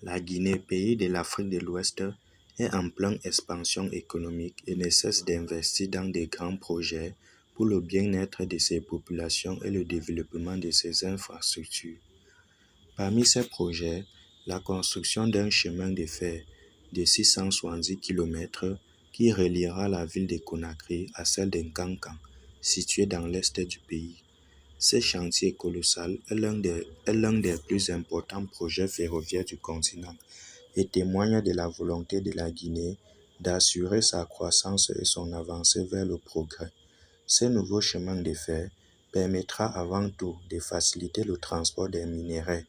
La Guinée, pays de l'Afrique de l'Ouest, est en pleine expansion économique et ne cesse d'investir dans de grands projets pour le bien-être de ses populations et le développement de ses infrastructures. Parmi ces projets, la construction d'un chemin de fer de 670 km qui reliera la ville de Conakry à celle de Nkankan, située dans l'est du pays. Ce chantier colossal est l'un des plus importants projets ferroviaires du continent et témoigne de la volonté de la Guinée d'assurer sa croissance et son avancée vers le progrès. Ce nouveau chemin de fer permettra avant tout de faciliter le transport des minerais,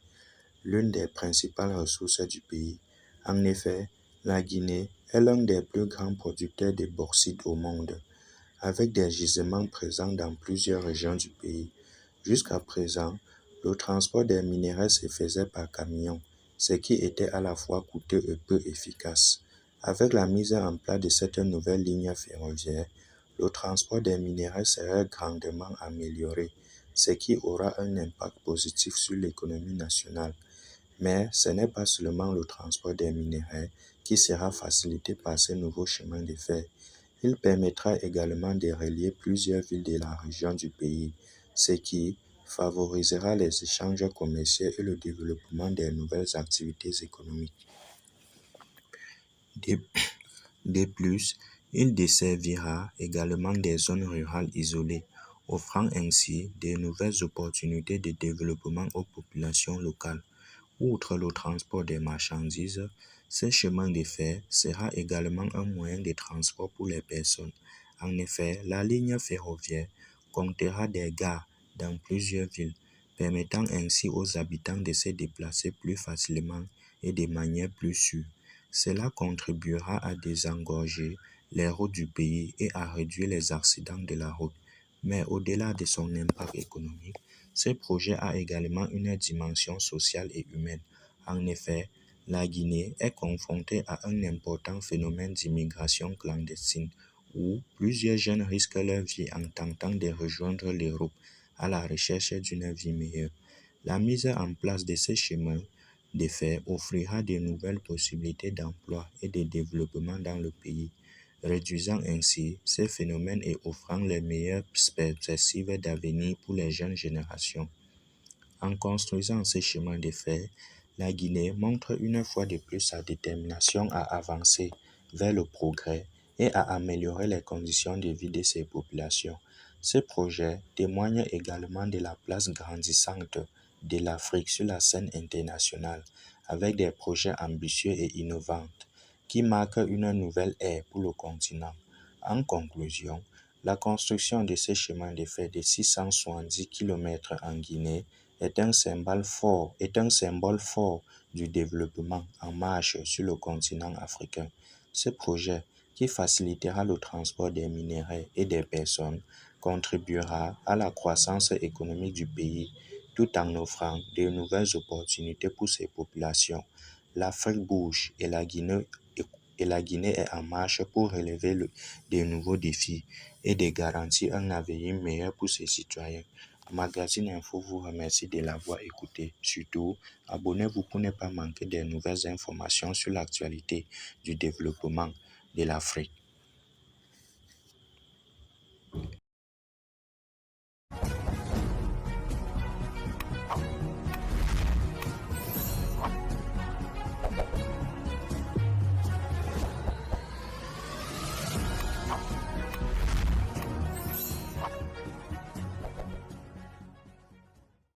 l'une des principales ressources du pays. En effet, la Guinée est l'un des plus grands producteurs de bauxite au monde, avec des gisements présents dans plusieurs régions du pays. Jusqu'à présent, le transport des minerais se faisait par camion, ce qui était à la fois coûteux et peu efficace. Avec la mise en place de cette nouvelle ligne ferroviaire, le transport des minerais serait grandement amélioré, ce qui aura un impact positif sur l'économie nationale. Mais ce n'est pas seulement le transport des minerais qui sera facilité par ce nouveau chemin de fer. Il permettra également de relier plusieurs villes de la région du pays, ce qui favorisera les échanges commerciaux et le développement des nouvelles activités économiques. De plus, il desservira également des zones rurales isolées, offrant ainsi de nouvelles opportunités de développement aux populations locales. Outre le transport des marchandises, ce chemin de fer sera également un moyen de transport pour les personnes. En effet, la ligne ferroviaire comptera des gares dans plusieurs villes, permettant ainsi aux habitants de se déplacer plus facilement et de manière plus sûre. Cela contribuera à désengorger les routes du pays et à réduire les accidents de la route. Mais au-delà de son impact économique, ce projet a également une dimension sociale et humaine. En effet, la Guinée est confrontée à un important phénomène d'immigration clandestine où plusieurs jeunes risquent leur vie en tentant de rejoindre l'Europe à la recherche d'une vie meilleure. La mise en place de ce chemin de fer offrira de nouvelles possibilités d'emploi et de développement dans le pays, réduisant ainsi ces phénomènes et offrant les meilleures perspectives d'avenir pour les jeunes générations. En construisant ce chemin de fer, la Guinée montre une fois de plus sa détermination à avancer vers le progrès et à améliorer les conditions de vie de ses populations. Ce projet témoigne également de la place grandissante de l'Afrique sur la scène internationale, avec des projets ambitieux et innovants qui marquent une nouvelle ère pour le continent. En conclusion, la construction de ce chemin de fer de 670 km en Guinée est un symbole fort du développement en marche sur le continent africain. Ce projet, qui facilitera le transport des minerais et des personnes, contribuera à la croissance économique du pays tout en offrant de nouvelles opportunités pour ses populations. L'Afrique bouge et la Guinée est en marche pour relever de nouveaux défis et de garantir un avenir meilleur pour ses citoyens. Magazine Info vous remercie de l'avoir écouté. Surtout, abonnez-vous pour ne pas manquer des nouvelles informations sur l'actualité du développement de l'Afrique.